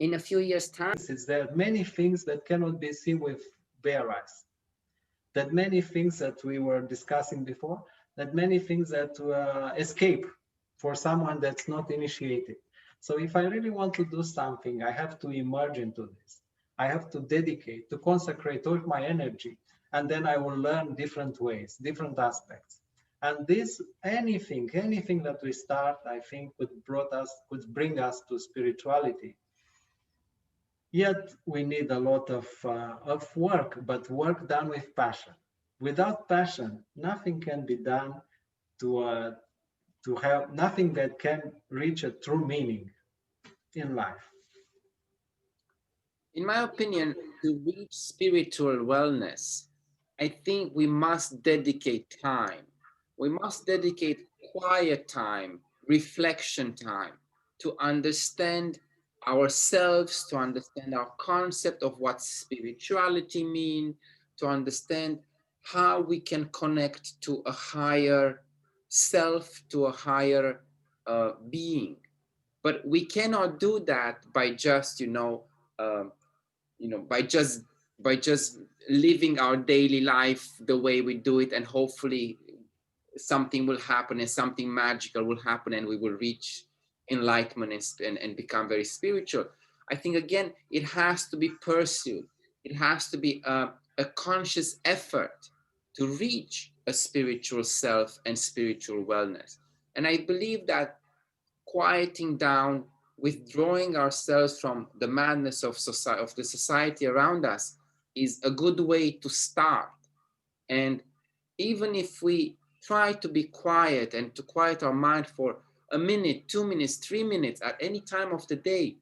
in a few years' time. There are many things that cannot be seen with bare eyes. That many things that we were discussing before, that many things that escape for someone that's not initiated. So if I really want to do something, I have to emerge into this. I have to dedicate, to consecrate all my energy, and then I will learn different ways, different aspects. And this, anything that we start, I think could bring us to spirituality. Yet we need a lot of work, but work done with passion. Without passion, nothing can be done to have nothing that can reach a true meaning in life. In my opinion, to reach spiritual wellness, I think we must dedicate time. We must dedicate quiet time, reflection time to understand ourselves, to understand our concept of what spirituality means, to understand how we can connect to a higher self, to a higher being. But we cannot do that by just, by just living our daily life the way we do it, and hopefully something will happen and something magical will happen and we will reach enlightenment and become very spiritual. I think, again, it has to be pursued. It has to be a conscious effort to reach a spiritual self and spiritual wellness. And I believe that quieting down, withdrawing ourselves from the madness of society, of the society around us, is a good way to start. And even if we try to be quiet and to quiet our mind for a minute, 2 minutes, 3 minutes at any time of the day,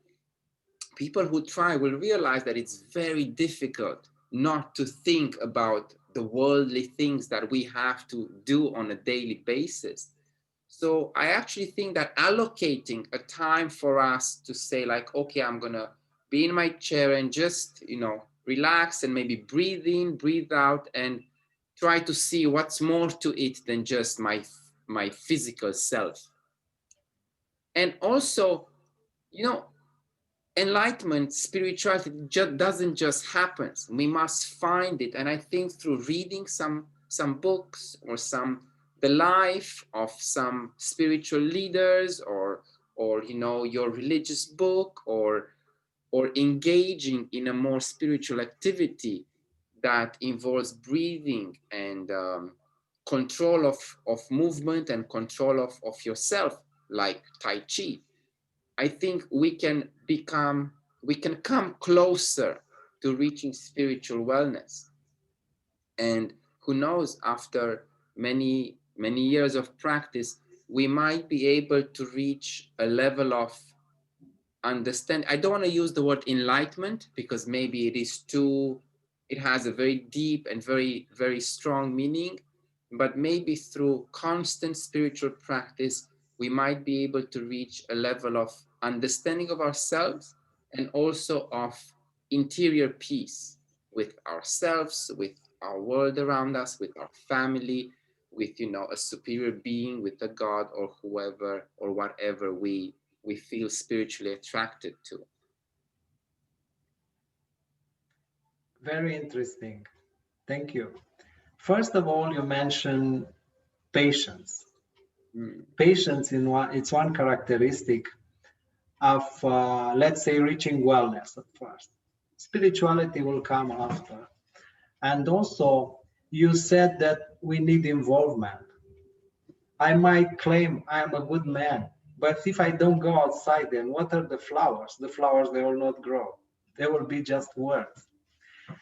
people who try will realize that it's very difficult not to think about the worldly things that we have to do on a daily basis. So I actually think that allocating a time for us to say, like, okay, I'm gonna be in my chair and just, relax and maybe breathe in, breathe out, and try to see what's more to it than just my physical self. And also, enlightenment, spirituality doesn't just happen. We must find it. And I think through reading some books or the life of some spiritual leaders, or your religious book, or engaging in a more spiritual activity that involves breathing and control of movement and control of yourself, like Tai Chi, I think we can come closer to reaching spiritual wellness. And who knows, after many years of practice, we might be able to reach a level of understand. I don't want to use the word enlightenment because maybe it has a very deep and very, very strong meaning, but maybe through constant spiritual practice, we might be able to reach a level of understanding of ourselves and also of interior peace with ourselves, with our world around us, with our family, with, a superior being, with a God or whoever or whatever we feel spiritually attracted to. Very interesting. Thank you. First of all, you mentioned patience. Patience it's one characteristic of, let's say, reaching wellness at first. Spirituality will come after. And also, you said that we need involvement. I might claim I am a good man, but if I don't go outside, then what are the flowers? The flowers, they will not grow. They will be just words.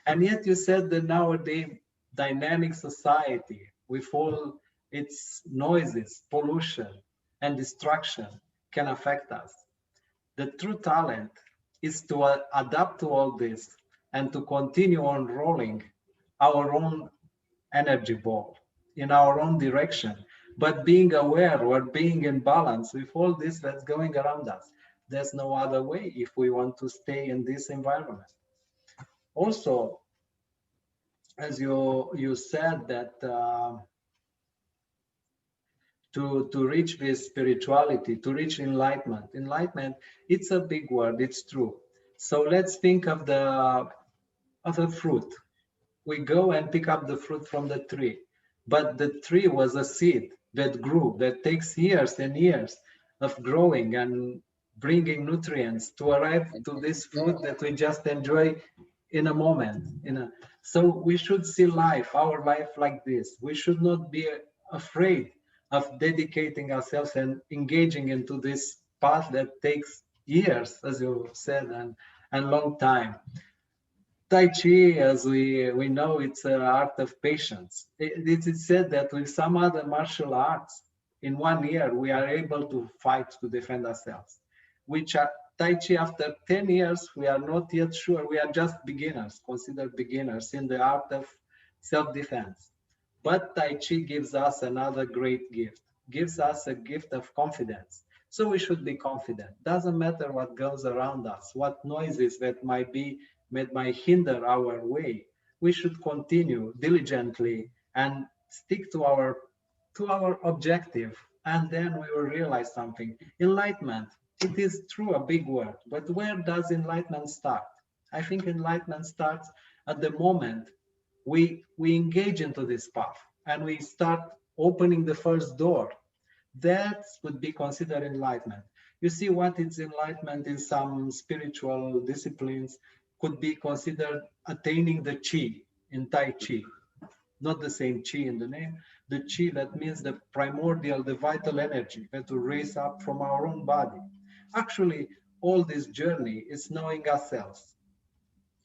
And yet you said that nowadays, dynamic society, with all its noises, pollution, and destruction, can affect us. The true talent is to adapt to all this and to continue on rolling our own energy ball in our own direction, but being aware or being in balance with all this that's going around us. There's no other way if we want to stay in this environment. Also, as you said that to reach this spirituality, to reach enlightenment, it's a big word, it's true. So let's think of the fruit. We go and pick up the fruit from the tree, but the tree was a seed that grew, that takes years and years of growing and bringing nutrients to arrive And to this yeah, fruit that we just enjoy in a moment. So we should see life, our life, like this. We should not be afraid of dedicating ourselves and engaging into this path that takes years, as you said, and long time. Tai Chi, as we know, it's an art of patience. It is said that with some other martial arts, in 1 year, we are able to fight to defend ourselves. Which are, Tai Chi, after 10 years, we are not yet sure. We are just beginners, considered beginners in the art of self-defense. But Tai Chi gives us another great gift, gives us a gift of confidence. So we should be confident. Doesn't matter what goes around us, what noises that might hinder our way. We should continue diligently and stick to our objective, and then we will realize something. Enlightenment, it is true a big word, but where does enlightenment start? I think enlightenment starts at the moment we engage into this path and we start opening the first door. That would be considered enlightenment. You see, what is enlightenment in some spiritual disciplines could be considered attaining the chi in Tai Chi. Not the same chi in the name, the chi that means the primordial, the vital energy that will raise up from our own body. Actually, all this journey is knowing ourselves.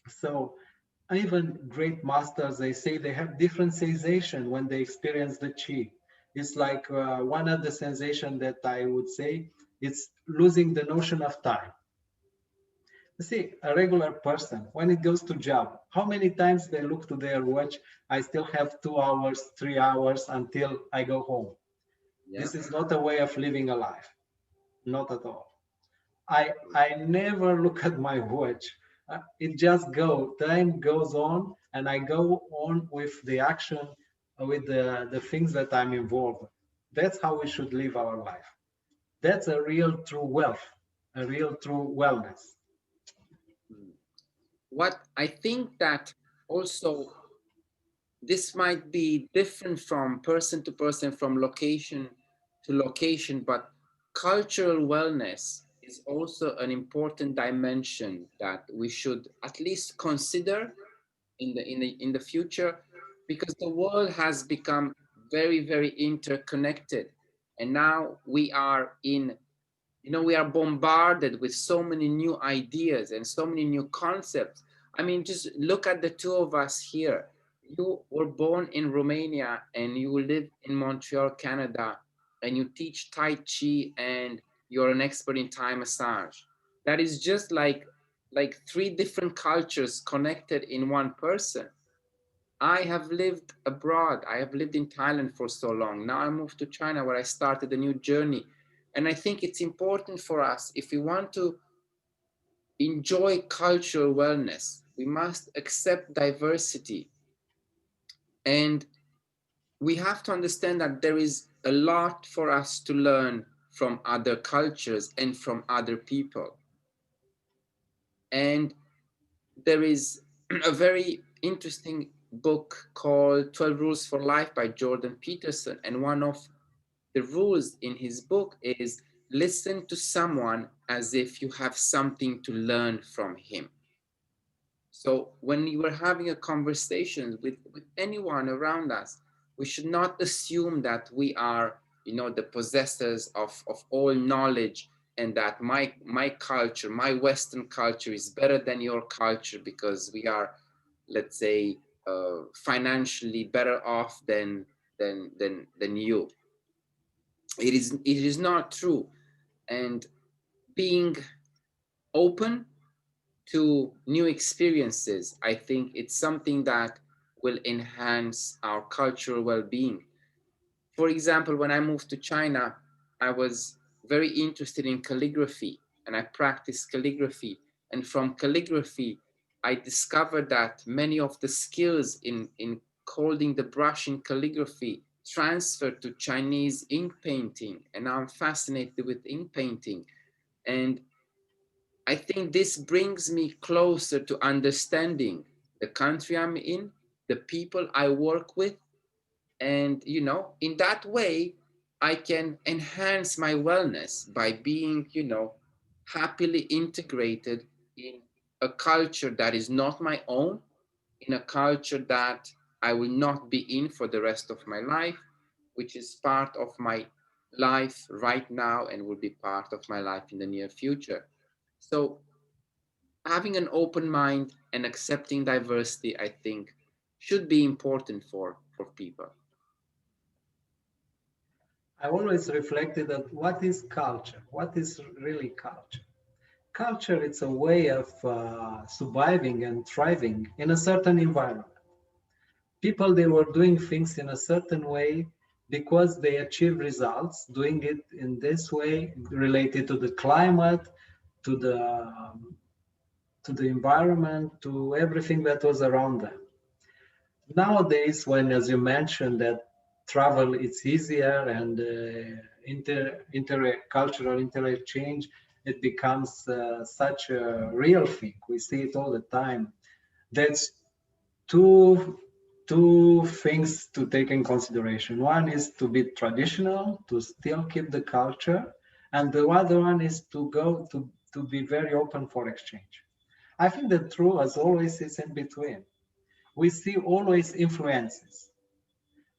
So even great masters, they say they have different sensation when they experience the chi. It's like one of the sensation that I would say, it's losing the notion of time. You see, a regular person, when it goes to job, how many times they look to their watch? I still have 2 hours, 3 hours until I go home. yeah. This is not a way of living a life, not at all. I never look at my watch. It just go. Time goes on, and I go on with the action, with the things that I'm involved. That's how we should live our life. That's a real true wealth, a real true wellness. What I think that also this might be different from person to person, from location to location, but cultural wellness is also an important dimension that we should at least consider in the future, because the world has become very interconnected, and now we are bombarded with so many new ideas and so many new concepts. I mean, just look at the two of us here. You were born in Romania and you live in Montreal, Canada, and you teach Tai Chi and you're an expert in Thai massage. That is just like three different cultures connected in one person. I have lived abroad. I have lived in Thailand for so long. Now I moved to China where I started a new journey. And I think it's important for us, if we want to enjoy cultural wellness, we must accept diversity. And we have to understand that there is a lot for us to learn from other cultures and from other people. And there is a very interesting book called 12 Rules for Life by Jordan Peterson. And one of the rules in his book is listen to someone as if you have something to learn from him. So when you are having a conversation with anyone around us, we should not assume that we are, the possessors of all knowledge, and that my culture, my Western culture is better than your culture because we are, let's say, financially better off than you. It is not true. And being open to new experiences, I think it's something that will enhance our cultural well-being. For example, when I moved to China, I was very interested in calligraphy and I practiced calligraphy. And from calligraphy, I discovered that many of the skills in holding the brush in calligraphy transferred to Chinese ink painting. And now I'm fascinated with ink painting. And I think this brings me closer to understanding the country I'm in, the people I work with, and in that way I can enhance my wellness by being happily integrated in a culture that is not my own, in a culture that I will not be in for the rest of my life, which is part of my life right now and will be part of my life in the near future. So having an open mind and accepting diversity, I think, should be important for people. I always reflected that what is culture? What is really culture? Culture, it's a way of surviving and thriving in a certain environment. People, they were doing things in a certain way because they achieve results, doing it in this way related to the climate, to the environment, to everything that was around them. Nowadays, when, as you mentioned, that travel is easier and intercultural interchange, it becomes such a real thing. We see it all the time. That's two things to take in consideration. One is to be traditional, to still keep the culture, and the other one is to go to be very open for exchange. I think the truth, as always, is in between. We see always influences,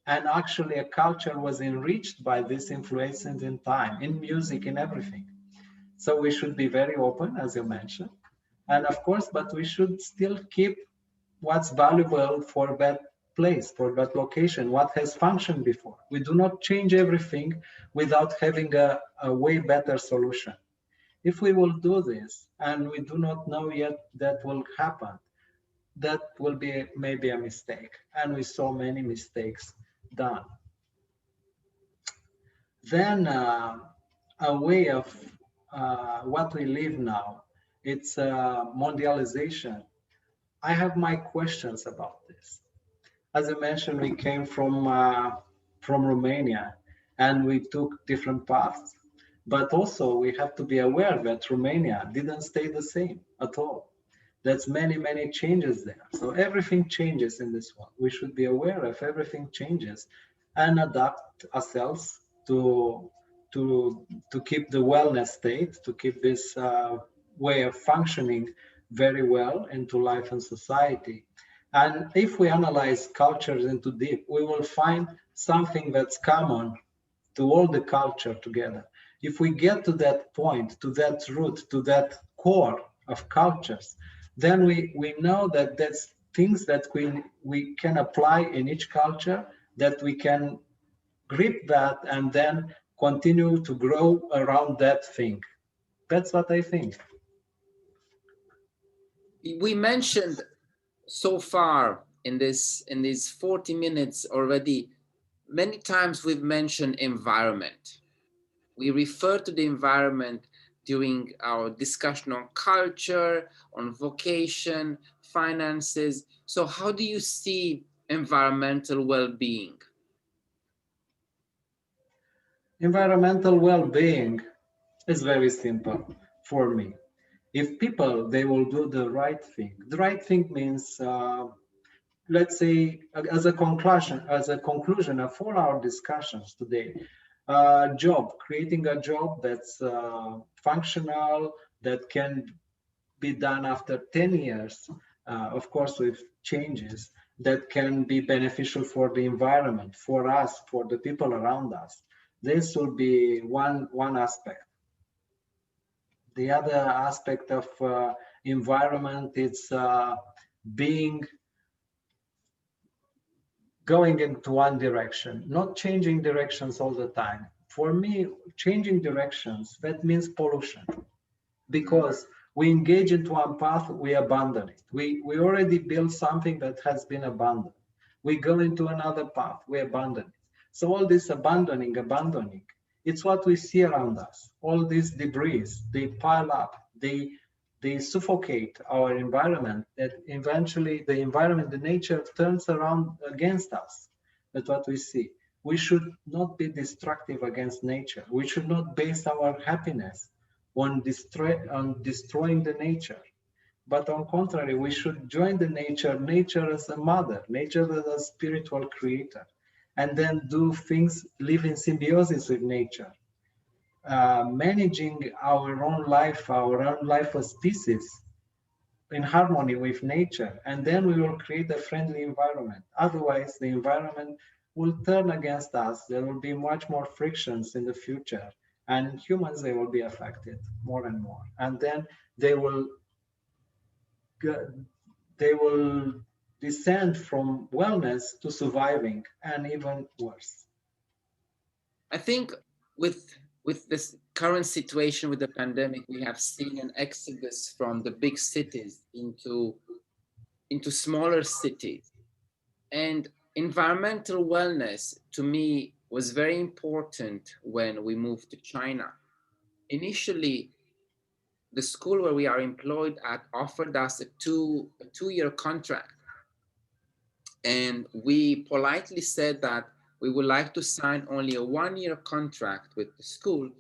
and actually a culture was enriched by these influences in time, in music, in everything. So we should be very open, as you mentioned, and of course, but we should still keep what's valuable for that place, for that location, what has functioned before. We do not change everything without having a way better solution. If we will do this and we do not know yet that will happen, that will be maybe a mistake. And we saw many mistakes done. Then a way of what we live now, it's mondialization. I have my questions about this. As I mentioned, we came from Romania and we took different paths. But also we have to be aware that Romania didn't stay the same at all. There's many, many changes there. So everything changes in this one. We should be aware of everything changes and adapt ourselves to to keep the wellness state, to keep this way of functioning very well into life and society. And if we analyze cultures into deep, we will find something that's common to all the culture together. If we get to that point, to that root, to that core of cultures, then we know that that's things that we can apply in each culture, that we can grip that and then continue to grow around that thing. That's what I think. We mentioned so far in these 40 minutes already, many times we've mentioned environment. We refer to the environment during our discussion on culture, on vocation, finances. So how do you see environmental well-being? Environmental well-being is very simple for me. If people, they will do the right thing means, let's say, as a conclusion of all our discussions today, creating a job that's functional, that can be done after 10 years, of course, with changes that can be beneficial for the environment, for us, for the people around us. This will be one aspect. The other aspect of environment is being going into one direction, not changing directions all the time. For me, changing directions, that means pollution, because we engage into one path, we abandon it. We already built something that has been abandoned. We go into another path, we abandon it. So all this abandoning, it's what we see around us. All these debris, they pile up, they suffocate our environment, that eventually the environment, the nature turns around against us. That's what we see. We should not be destructive against nature. We should not base our happiness on destroying the nature. But on contrary, we should join the nature as a mother, nature as a spiritual creator, and then do things, live in symbiosis with nature, managing our own life as species in harmony with nature, and then we will create a friendly environment. Otherwise, the environment will turn against us. There will be much more frictions in the future, and humans, they will be affected more and more. And then they will they will descend from wellness to surviving, and even worse. I think with this current situation with the pandemic, we have seen an exodus from the big cities into smaller cities. And environmental wellness to me was very important when we moved to China. Initially, the school where we are employed at offered us a 2 year contract. And we politely said that we would like to sign only a 1 year contract with the school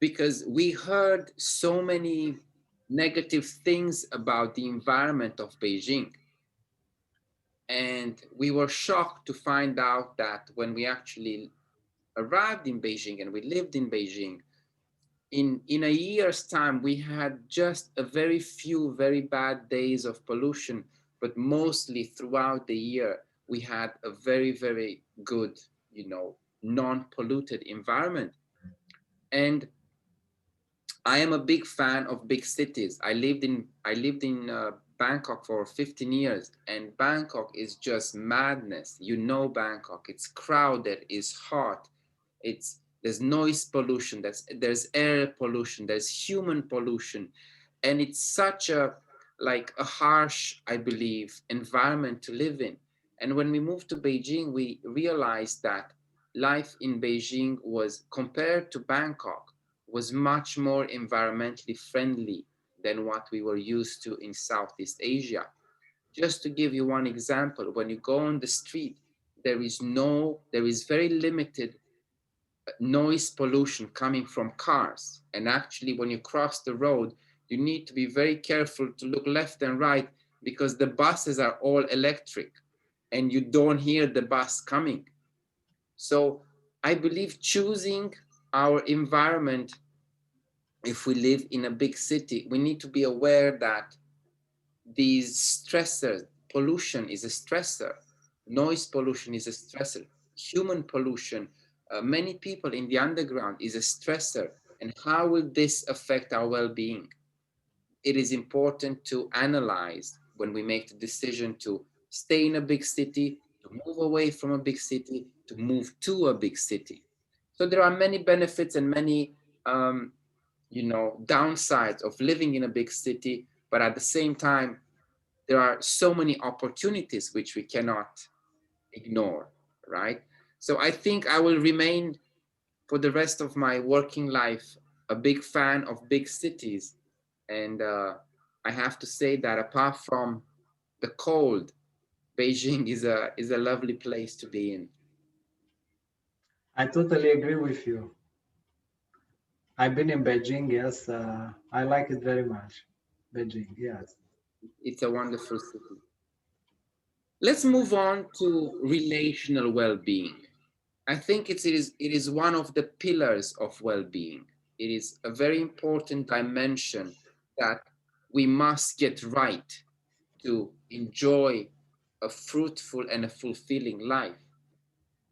because we heard so many negative things about the environment of Beijing. And we were shocked to find out that when we actually arrived in Beijing and we lived in Beijing, in a year's time, we had just a very few very bad days of pollution, but mostly throughout the year, we had a very, very good, non-polluted environment. And I am a big fan of big cities. I lived in Bangkok for 15 years, and Bangkok is just madness. Bangkok. It's crowded, it's hot, there's noise pollution, there's air pollution, there's human pollution, and it's such a harsh, I believe, environment to live in. And when we moved to Beijing, we realized that life in Beijing was, compared to Bangkok, was much more environmentally friendly than what we were used to in Southeast Asia. Just to give you one example, when you go on the street, there is very limited noise pollution coming from cars. And actually, when you cross the road, you need to be very careful to look left and right because the buses are all electric and you don't hear the bus coming. So I believe choosing our environment, if we live in a big city, we need to be aware that these stressors, pollution is a stressor, noise pollution is a stressor, human pollution, many people in the underground is a stressor. And how will this affect our well-being? It is important to analyze when we make the decision to stay in a big city, to move away from a big city, to move to a big city. So there are many benefits and many downsides of living in a big city, but at the same time, there are so many opportunities which we cannot ignore, right? So I think I will remain for the rest of my working life a big fan of big cities. And I have to say that apart from the cold, Beijing is a lovely place to be in. I totally agree with you. I've been in Beijing, yes. I like it very much. Beijing, yes. It's a wonderful city. Let's move on to relational well-being. I think it is one of the pillars of well-being. It is a very important dimension that we must get right to enjoy a fruitful and a fulfilling life.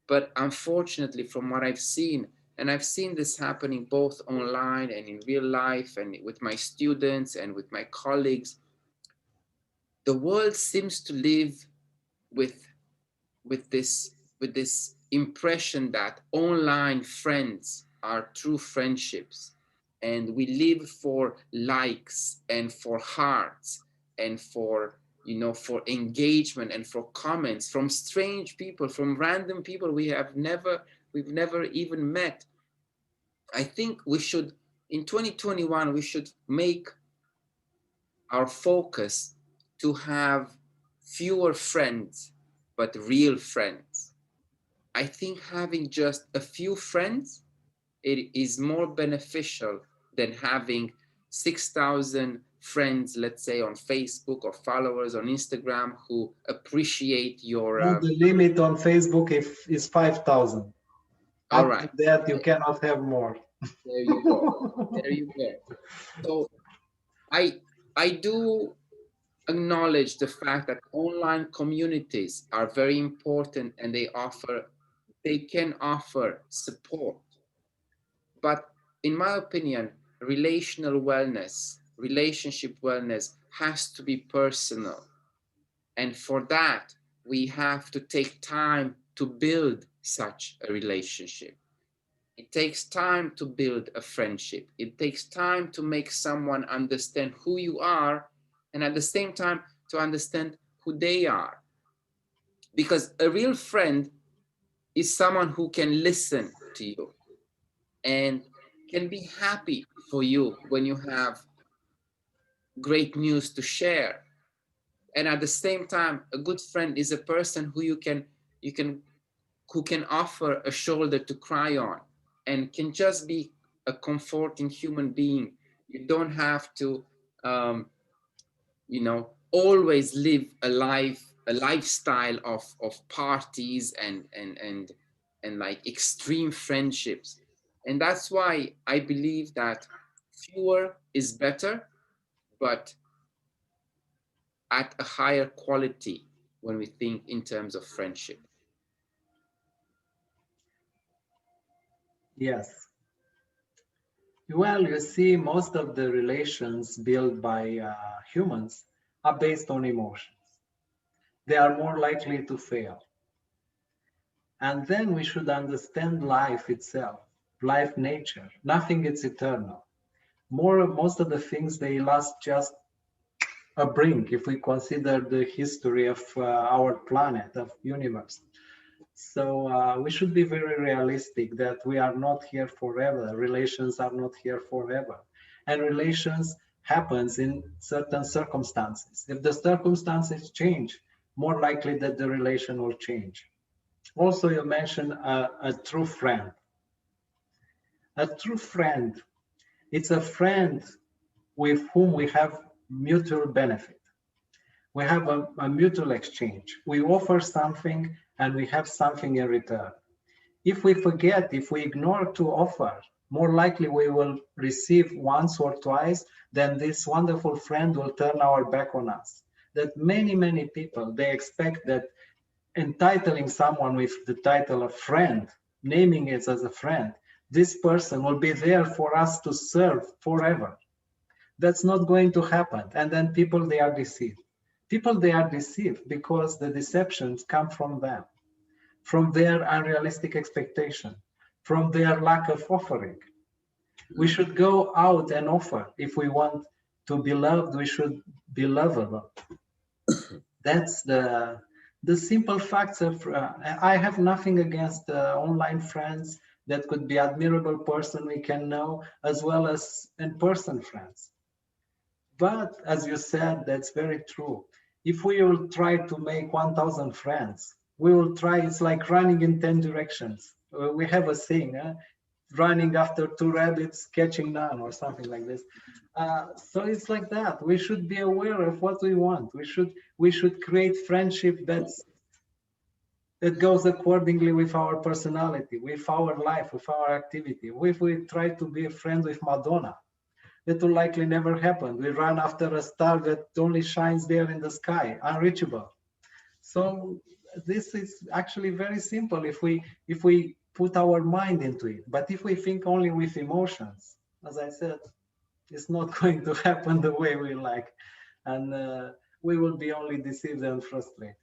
But unfortunately, from what I've seen, and I've seen this happening both online and in real life, and with my students and with my colleagues, the world seems to live with with this with this impression that online friends are true friendships, and we live for likes and for hearts and for engagement and for comments from strange people, from random people we've never even met. I think we should, in 2021, we should make our focus to have fewer friends but real friends. I think having just a few friends, it is more beneficial than having 6,000 friends, let's say, on Facebook, or followers on Instagram who appreciate your. No, the limit on Facebook is 5,000. All After right. that, you cannot have more. There you go. There you go. So I do acknowledge the fact that online communities are very important, and they can offer support. But in my opinion, relational wellness, relationship wellness has to be personal. And for that, we have to take time to build such a relationship. It takes time to build a friendship. It takes time to make someone understand who you are, and at the same time to understand who they are. Because a real friend is someone who can listen to you and can be happy for you when you have great news to share. And at the same time, a good friend is a person who who can offer a shoulder to cry on, and can just be a comforting human being. You don't have to always live a lifestyle of parties and like extreme friendships. And that's why I believe that fewer is better, but at a higher quality when we think in terms of friendship. Yes. Well, you see, most of the relations built by humans are based on emotions. They are more likely to fail. And then we should understand life itself, life nature. Nothing is eternal. Most of the things, they last just a brink if we consider the history of our planet, of universe. So we should be very realistic that we are not here forever. Relations are not here forever. And relations happens in certain circumstances. If the circumstances change, more likely that the relation will change. Also, you mentioned a true friend. A true friend, it's a friend with whom we have mutual benefit. We have a mutual exchange. We offer something and we have something in return. If we forget, if we ignore to offer, more likely we will receive once or twice, then this wonderful friend will turn our back on us. That many people, they expect that entitling someone with the title of friend, naming it as a friend, this person will be there for us to serve forever. That's not going to happen. And then people, they are deceived. People, they are deceived because the deceptions come from them, from their unrealistic expectation, from their lack of offering. We should go out and offer. If we want to be loved, we should be lovable. That's the simple facts of. I have nothing against online friends. That could be admirable person we can know, as well as in-person friends. But as you said, that's very true. If we will try to make 1,000 friends, we will try, it's like running in 10 directions. We have a saying, running after two rabbits, catching none, or something like this. So it's like that. We should be aware of what we want. We should create friendship that goes accordingly with our personality, with our life, with our activity. If we try to be a friend with Madonna, that will likely never happen. We run after a star that only shines there in the sky, unreachable. So this is actually very simple if we put our mind into it. But if we think only with emotions, as I said, it's not going to happen the way we like, and we will be only deceived and frustrated.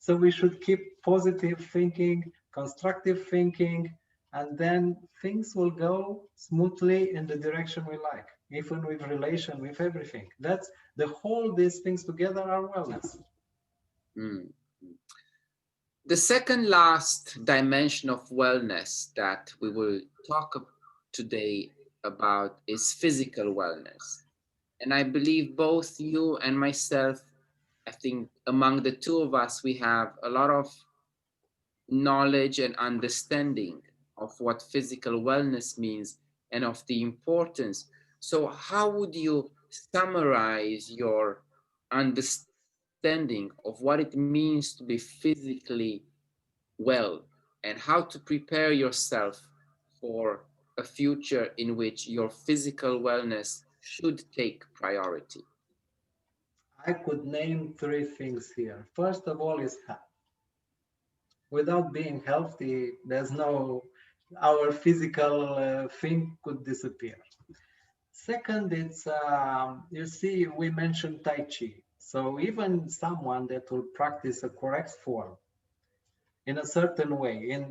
So we should keep positive thinking, constructive thinking, and then things will go smoothly in the direction we like, even with relation, with everything. That's the whole, these things together are wellness. Mm. The second last dimension of wellness that we will talk today about is physical wellness. And I believe both you and myself, I think among the two of us, we have a lot of knowledge and understanding of what physical wellness means and of the importance. So how would you summarize your understanding of what it means to be physically well, and how to prepare yourself for a future in which your physical wellness should take priority? I could name three things here. First of all is health. Without being healthy, there's no, our physical thing could disappear. Second, it's, you see, we mentioned Tai Chi. So even someone that will practice a correct form in a certain way,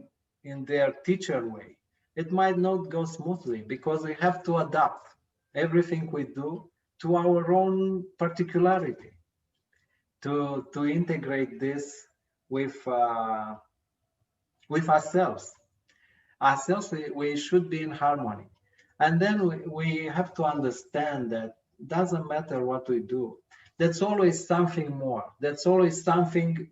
in their teacher way, it might not go smoothly because we have to adapt everything we do to our own particularity, to integrate this with with ourselves. Ourselves, we should be in harmony. And then we have to understand that doesn't matter what we do. That's always something more. That's always something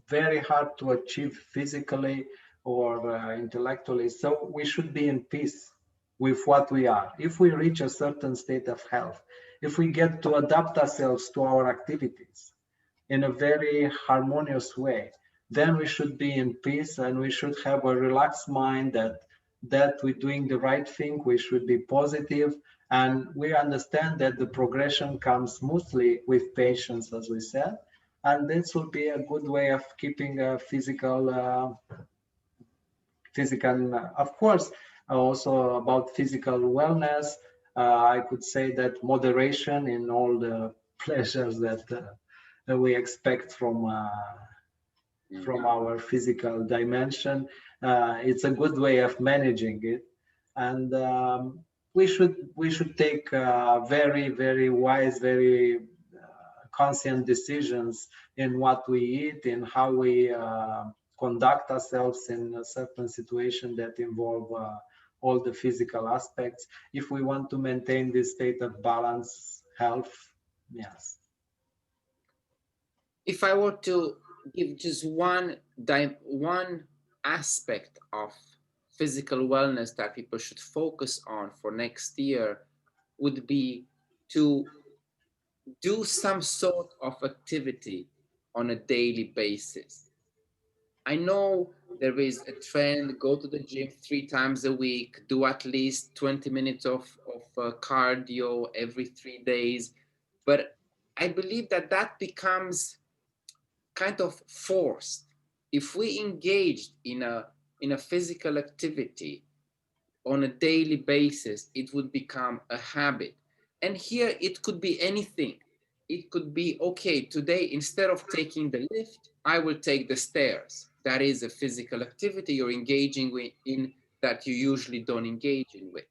very hard to achieve physically or intellectually. So we should be in peace with what we are. If we reach a certain state of health, if we get to adapt ourselves to our activities in a very harmonious way, then we should be in peace and we should have a relaxed mind that we're doing the right thing. We should be positive, and we understand that the progression comes smoothly with patience, as we said, and this will be a good way of keeping a physical, of course, also about physical wellness. I could say that moderation in all the pleasures that we expect from our physical dimension. It's a good way of managing it, and we should take very wise, very conscient decisions in what we eat, in how we conduct ourselves in a certain situation that involve all the physical aspects. If we want to maintain this state of balance, health, yes. If I were to give just one aspect of physical wellness that people should focus on for next year, would be to do some sort of activity on a daily basis. I know there is a trend, go to the gym 3 times a week, do at least 20 minutes of cardio every 3 days. But I believe that that becomes kind of forced. If we engaged in a physical activity on a daily basis, it would become a habit. And here it could be anything. It could be, okay, today instead of taking the lift, I will take the stairs. That is a physical activity you're engaging in that you usually don't engage in with.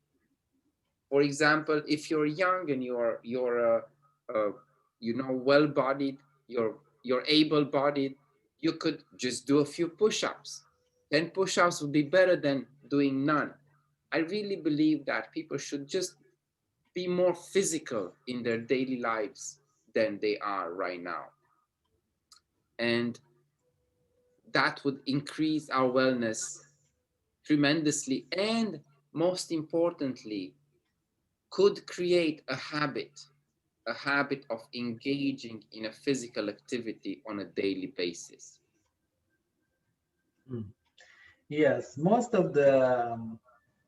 For example, if you're young and uh, well-bodied, you're able-bodied, you could just do a few push-ups. 10 push-ups would be better than doing none. I really believe that people should just be more physical in their daily lives than they are right now. And that would increase our wellness tremendously, and most importantly, could create a habit of engaging in a physical activity on a daily basis. Yes, most of the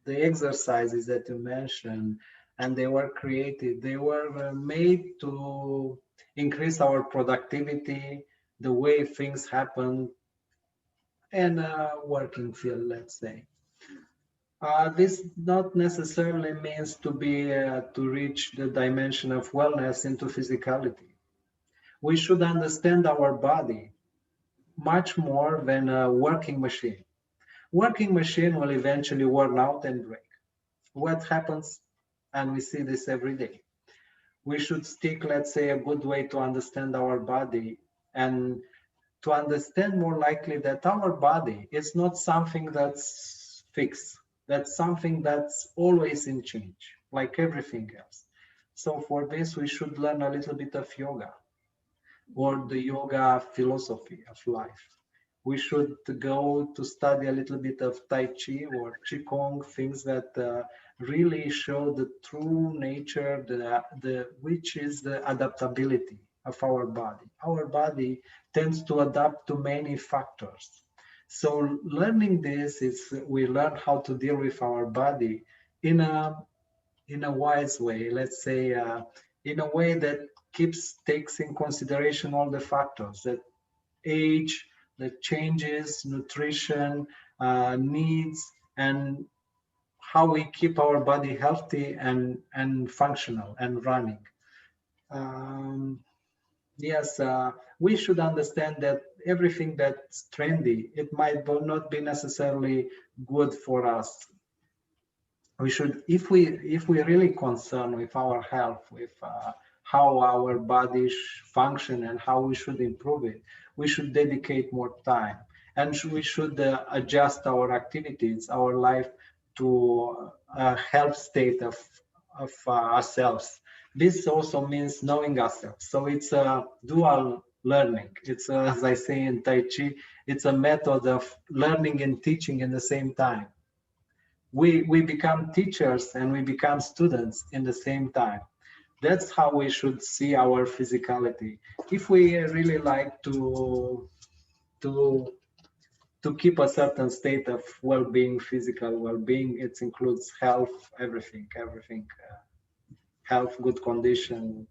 exercises that you mentioned, and they were created, they were made to increase our productivity, the way things happen in a working field, let's say. This not necessarily means to reach the dimension of wellness into physicality. We should understand our body much more than a working machine. Working machine will eventually worn out and break. What happens, and we see this every day. We should stick, let's say, a good way to understand our body, and to understand more likely that our body is not something that's fixed. That's something that's always in change, like everything else. So for this, we should learn a little bit of yoga, or the yoga philosophy of life. We should go to study a little bit of Tai Chi or Qigong, things that really show the true nature, which is the adaptability of our body. Our body tends to adapt to many factors. So learning this is we learn how to deal with our body in a wise way. Let's say in a way that takes in consideration all the factors that age, the changes, nutrition, needs, and how we keep our body healthy and functional and running. Um, yes, we should understand that everything that's trendy, it might not be necessarily good for us. We should, if we really concerned with our health, with how our bodies function and how we should improve it, we should dedicate more time, and we should adjust our activities, our life, to a health state of ourselves. This also means knowing ourselves. So it's a dual learning. It's as I say in Tai Chi, it's a method of learning and teaching in the same time. We become teachers and we become students in the same time. That's how we should see our physicality. If we really like to to keep a certain state of well-being, physical well-being, it includes health, everything, health, good condition.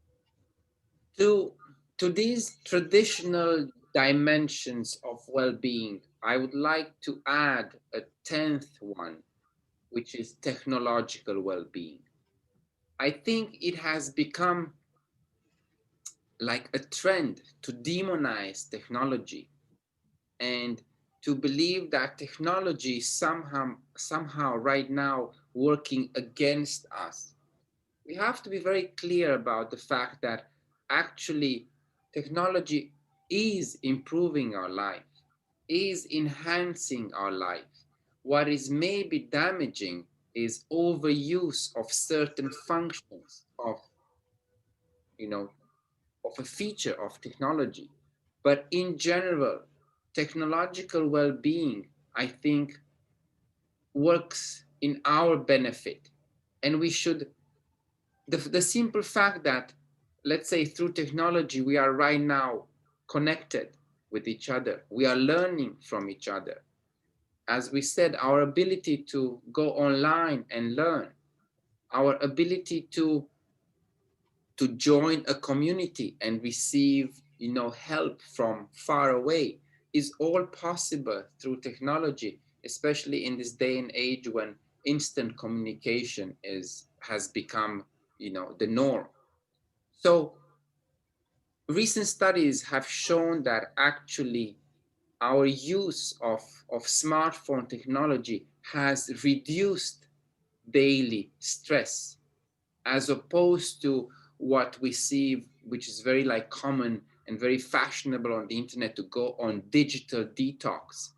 To these traditional dimensions of well-being, I would like to add a 10th one, which is technological well-being. I think it has become like a trend to demonize technology and to believe that technology is somehow right now working against us. We have to be very clear about the fact that actually technology is improving our life, is enhancing our life. What is maybe damaging is overuse of certain functions you know, of a feature of technology. But in general, technological well-being, I think, works in our benefit. And we should, the simple fact that, let's say, through technology, we are right now connected with each other, we are learning from each other. As we said, our ability to go online and learn, our ability to join a community and receive help from far away is all possible through technology, especially in this day and age when instant communication has become the norm. So recent studies have shown that actually our use of smartphone technology has reduced daily stress, as opposed to what we see, which is very like common and very fashionable on the internet, to go on digital detox.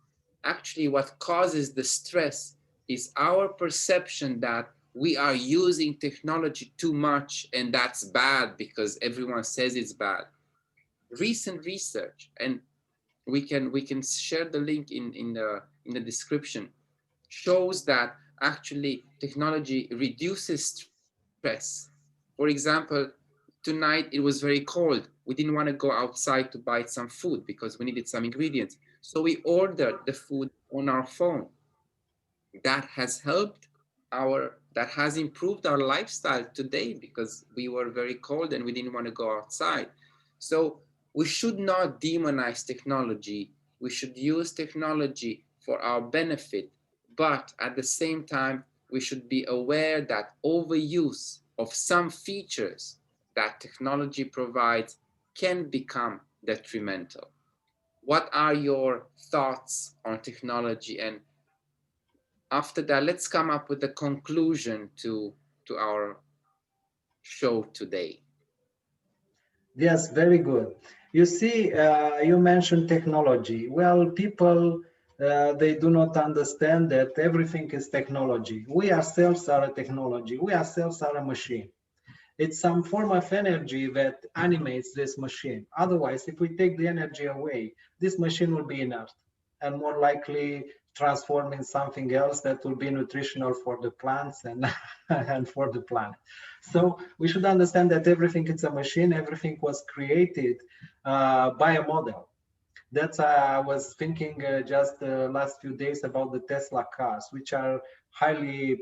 Actually, what causes the stress is our perception that we are using technology too much and that's bad because everyone says it's bad. Recent research, and we can share the link in the description, shows that actually technology reduces stress. For example, tonight it was very cold. We didn't want to go outside to buy some food because we needed some ingredients. So we ordered the food on our phone. That has that has improved our lifestyle today because we were very cold and we didn't want to go outside. So we should not demonize technology. We should use technology for our benefit, but at the same time, we should be aware that overuse of some features that technology provides can become detrimental. What are your thoughts on technology? And after that, let's come up with a conclusion to our show today. Yes, very good. You see, you mentioned technology. Well, people, they do not understand that everything is technology. We ourselves are a technology. We ourselves are a machine. It's some form of energy that animates this machine. Otherwise, if we take the energy away, this machine will be inert and more likely transform in something else that will be nutritional for the plants and and for the planet. So we should understand that everything is a machine. Everything was created by a model. That's I was thinking just the last few days about the Tesla cars, which are highly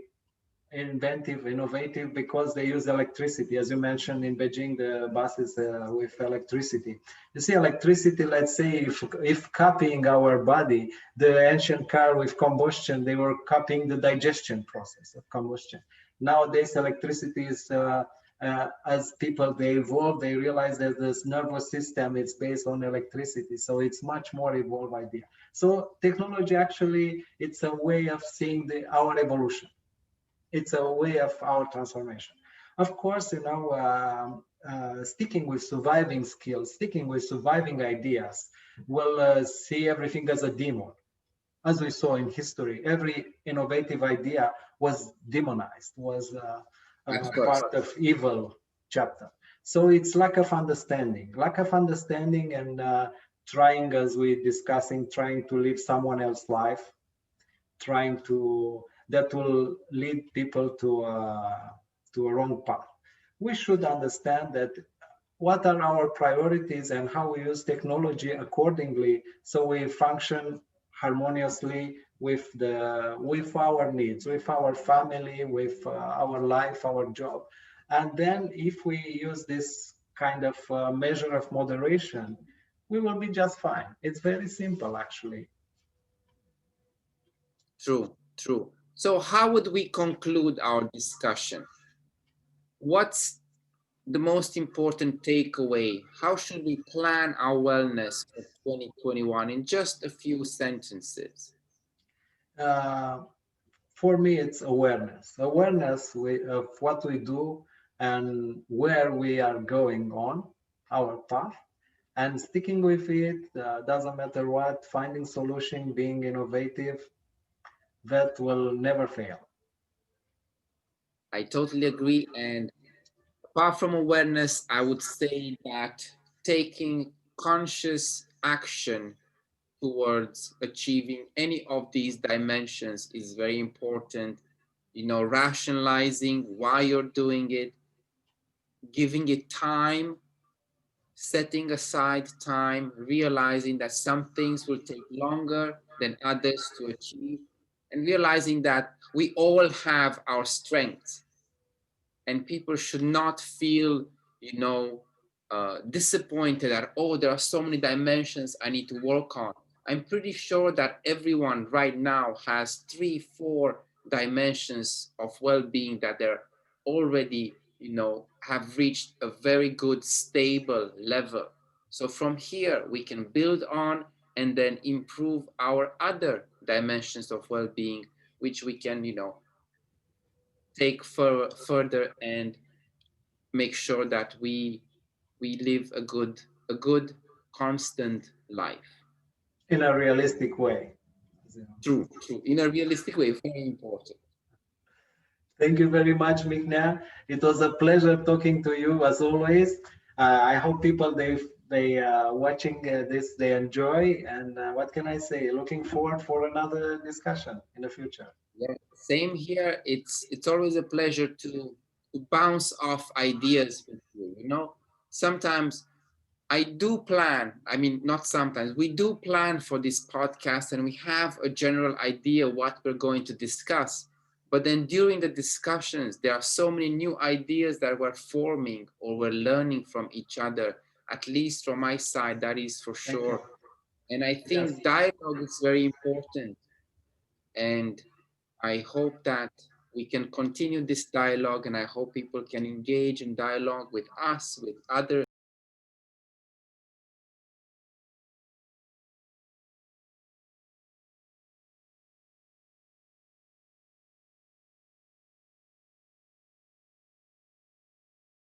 inventive, innovative because they use electricity. As you mentioned in Beijing, the buses with electricity. You see, electricity, let's say, if copying our body, the ancient car with combustion, they were copying the digestion process of combustion. Nowadays, electricity is, as people, they evolve, they realize that this nervous system is based on electricity. So it's much more evolved idea. So technology actually, it's a way of seeing our evolution. It's a way of our transformation. Of course, sticking with surviving skills, sticking with surviving ideas, will see everything as a demon. As we saw in history, every innovative idea was demonized, was Of course. part of evil chapter. So it's lack of understanding, and trying, as we're discussing, trying to live someone else's life, trying to that will lead people to a wrong path. We should understand that what are our priorities and how we use technology accordingly, so we function harmoniously with our needs, with our family, with our life, our job. And then if we use this kind of measure of moderation, we will be just fine. It's very simple, actually. True, true. So how would we conclude our discussion? What's the most important takeaway? How should we plan our wellness for 2021 in just a few sentences? Uh, for me, it's awareness of what we do and where we are going on our path, and sticking with it, doesn't matter what, finding solution, being innovative, that will never fail. I totally agree. And apart from awareness, I would say that taking conscious action towards achieving any of these dimensions is very important. Rationalizing why you're doing it, giving it time, setting aside time, realizing that some things will take longer than others to achieve, and realizing that we all have our strengths, and people should not feel, disappointed that, oh, there are so many dimensions I need to work on. I'm pretty sure that everyone right now has 3, 4 dimensions of well-being that they're already, have reached a very good, stable level. So from here, we can build on and then improve our other dimensions of well-being, which we can, take further and make sure that we live a good constant life. In a realistic way. True, in a realistic way. Very important. Thank you very much, Mihnea. It was a pleasure talking to you as always. I hope people they watching this, they enjoy, and what can I say? Looking forward for another discussion in the future. Yeah, same here. It's always a pleasure to bounce off ideas with you. Sometimes I do plan, I mean, not sometimes, we do plan for this podcast and we have a general idea what we're going to discuss. But then during the discussions, there are so many new ideas that we're forming or we're learning from each other, at least from my side, that is for Thank you. sure. And I Yes. think dialogue is very important. And I hope that we can continue this dialogue, and I hope people can engage in dialogue with us, with others.